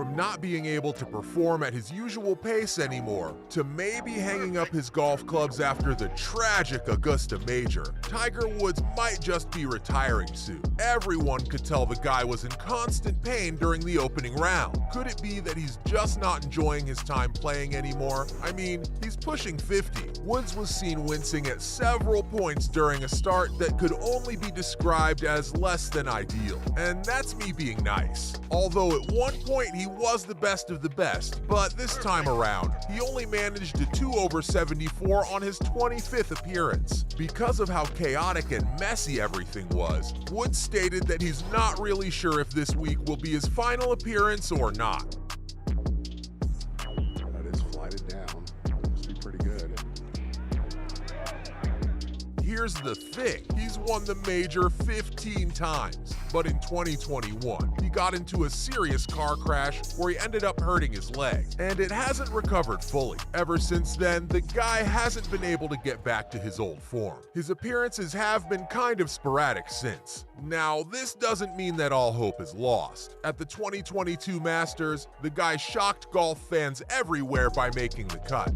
From not being able to perform at his usual pace anymore, to maybe hanging up his golf clubs after the tragic Augusta major, Tiger Woods might just be retiring soon. Everyone could tell the guy was in constant pain during the opening round. Could it be that he's just not enjoying his time playing anymore? I mean, he's pushing 50. Woods was seen wincing at several points during a start that could only be described as less than ideal. And that's me being nice. Although at one point he was the best of the best, but this time around, he only managed a 2 over 74 on his 25th appearance. Because of how chaotic and messy everything was, Woods stated that he's not really sure if this week will be his final appearance or not. That is flighted down. Must be pretty good. Here's the thing, he's won the major 15 times, but in 2021, he got into a serious car crash where he ended up hurting his leg, and it hasn't recovered fully. Ever since then, the guy hasn't been able to get back to his old form. His appearances have been kind of sporadic since. Now, this doesn't mean that all hope is lost. At the 2022 Masters, the guy shocked golf fans everywhere by making the cut.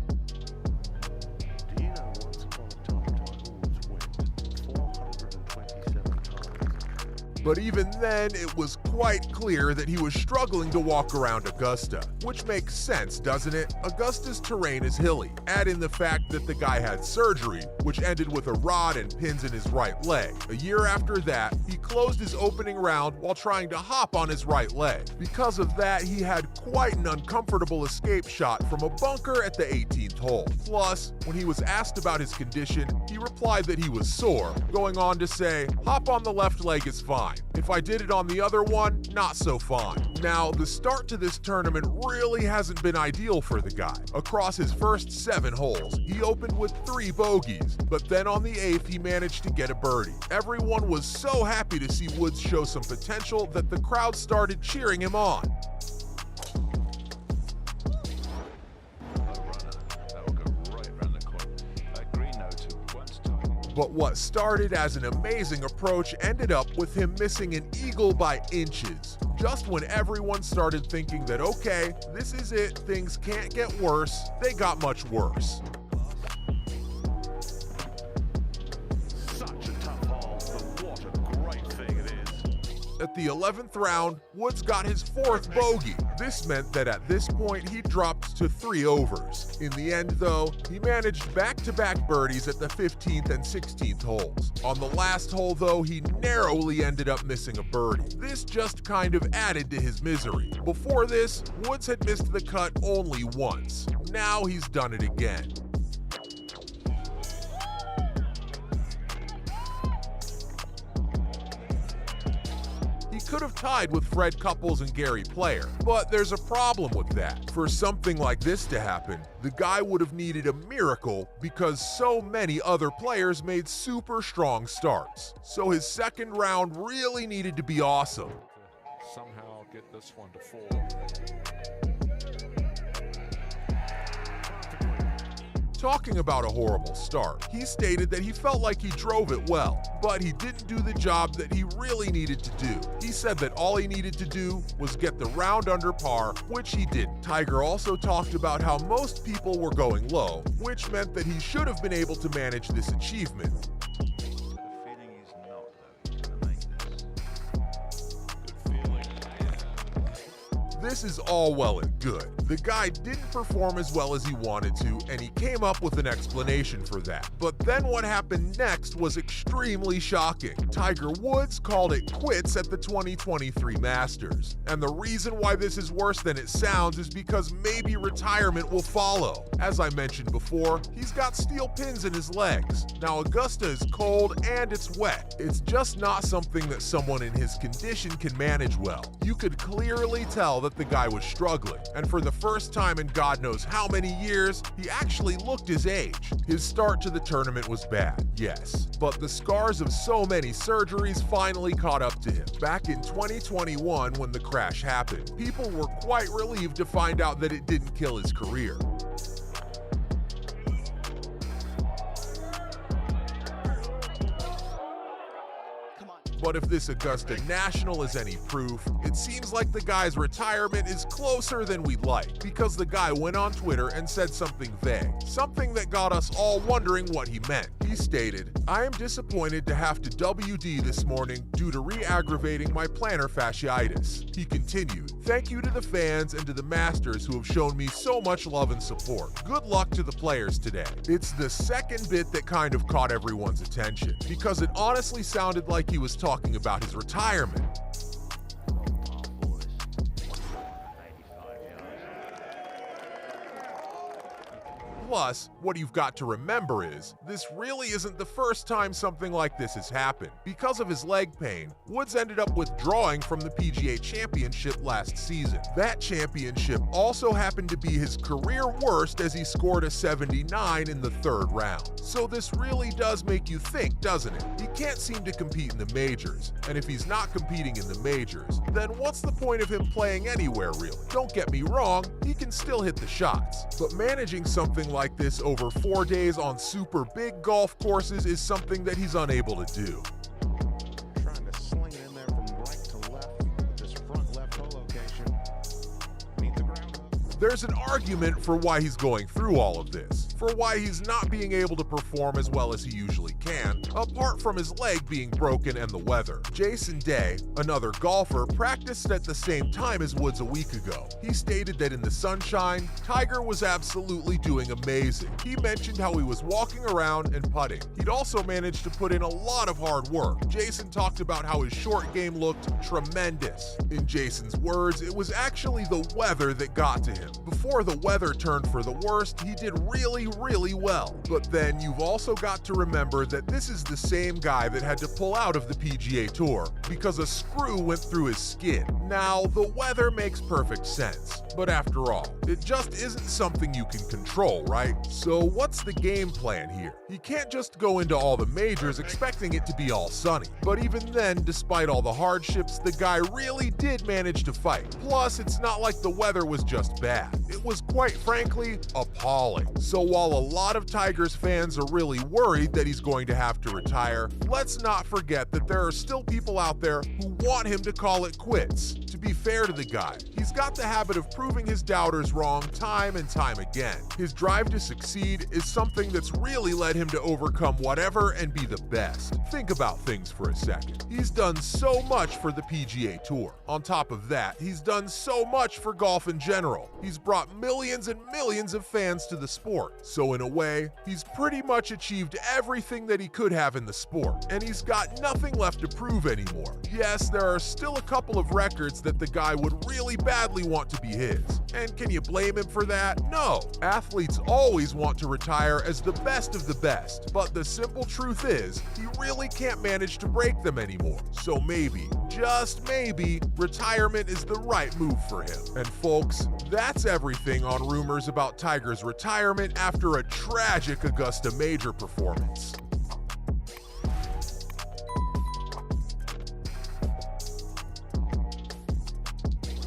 But even then, it was quite clear that he was struggling to walk around Augusta, which makes sense, doesn't it? Augusta's terrain is hilly. Add in the fact that the guy had surgery, which ended with a rod and pins in his right leg. A year after that, he closed his opening round while trying to hop on his right leg. Because of that, he had quite an uncomfortable escape shot from a bunker at the 18th hole. Plus, when he was asked about his condition, he replied that he was sore, going on to say, "Hop on the left leg is fine. If I did it on the other one, not so fine." Now, the start to this tournament really hasn't been ideal for the guy. Across his first 7 holes, he opened with 3 bogeys, but then on the 8th, he managed to get a birdie. Everyone was so happy to see Woods show some potential that the crowd started cheering him on. But what started as an amazing approach ended up with him missing an eagle by inches. Just when everyone started thinking that, okay, this is it, things can't get worse, they got much worse. Such a tough hole, but what a great thing it is. At the 11th round, Woods got his 4th bogey. This meant that at this point he dropped to 3 overs. In the end though, he managed back-to-back birdies at the 15th and 16th holes. On the last hole though, he narrowly ended up missing a birdie. This just kind of added to his misery. Before this, Woods had missed the cut only once. Now he's done it again. He could have tied with Fred Couples and Gary Player, but there's a problem with that. For something like this to happen, the guy would have needed a miracle because so many other players made super strong starts. So his second round really needed to be awesome. Somehow get this one to 4. Talking about a horrible start, he stated that he felt like he drove it well, but he didn't do the job that he really needed to do. He said that all he needed to do was get the round under par, which he didn't. Tiger also talked about how most people were going low, which meant that he should have been able to manage this achievement. This is all well and good. The guy didn't perform as well as he wanted to, and he came up with an explanation for that. But then what happened next was extremely shocking. Tiger Woods called it quits at the 2023 Masters. And the reason why this is worse than it sounds is because maybe retirement will follow. As I mentioned before, he's got steel pins in his legs. Now, Augusta is cold and it's wet. It's just not something that someone in his condition can manage well. You could clearly tell that the guy was struggling, and for the first time in God knows how many years, he actually looked his age. His start to the tournament was bad, yes, but the scars of so many surgeries finally caught up to him. Back in 2021, when the crash happened, people were quite relieved to find out that it didn't kill his career. But if this Augusta National is any proof, it seems like the guy's retirement is closer than we'd like, because the guy went on Twitter and said something vague, something that got us all wondering what he meant. He stated, "I am disappointed to have to WD this morning due to re-aggravating my plantar fasciitis." He continued, "Thank you to the fans and to the Masters who have shown me so much love and support. Good luck to the players today." It's the second bit that kind of caught everyone's attention, because it honestly sounded like he was talking about his retirement. Plus, what you've got to remember is, this really isn't the first time something like this has happened. Because of his leg pain, Woods ended up withdrawing from the PGA Championship last season. That championship also happened to be his career worst, as he scored a 79 in the third round. So this really does make you think, doesn't it? He can't seem to compete in the majors, and if he's not competing in the majors, then what's the point of him playing anywhere really? Don't get me wrong, he can still hit the shots, but managing something like this over 4 days on super big golf courses is something that he's unable to do. Trying to sling it in there from right to left with this front left toe location. Meet the ground. There's an argument for why he's going through all of this, for why he's not being able to perform as well as he usually can, apart from his leg being broken and the weather. Jason Day, another golfer, practiced at the same time as Woods a week ago. He stated that in the sunshine, Tiger was absolutely doing amazing. He mentioned how he was walking around and putting. He'd also managed to put in a lot of hard work. Jason talked about how his short game looked tremendous. In Jason's words, it was actually the weather that got to him. Before the weather turned for the worst, he did really well. But then you've also got to remember that this is the same guy that had to pull out of the PGA Tour because a screw went through his skin. Now, the weather makes perfect sense, but after all, it just isn't something you can control, right? So what's the game plan here? He can't just go into all the majors expecting it to be all sunny. But even then, despite all the hardships, the guy really did manage to fight. Plus, it's not like the weather was just bad. It was, quite frankly, appalling. So while a lot of Tigers fans are really worried that he's going to have to retire, let's not forget that there are still people out there who want him to call it quits. To be fair to the guy, he's got the habit of proving his doubters wrong time and time again. His drive to succeed is something that's really led him to overcome whatever and be the best. Think about things for a second. He's done so much for the PGA Tour. On top of that, he's done so much for golf in general. He's brought millions and millions of fans to the sport. So in a way, he's pretty much achieved everything that he could have in the sport, and he's got nothing left to prove anymore. Yes, there are still a couple of records that the guy would really badly want to be his. And can you blame him for that? No. Athletes always want to retire as the best of the best, but the simple truth is, he really can't manage to break them anymore. So maybe, just maybe, retirement is the right move for him. And folks, that's everything on rumors about Tiger's retirement after a tragic Augusta Major performance.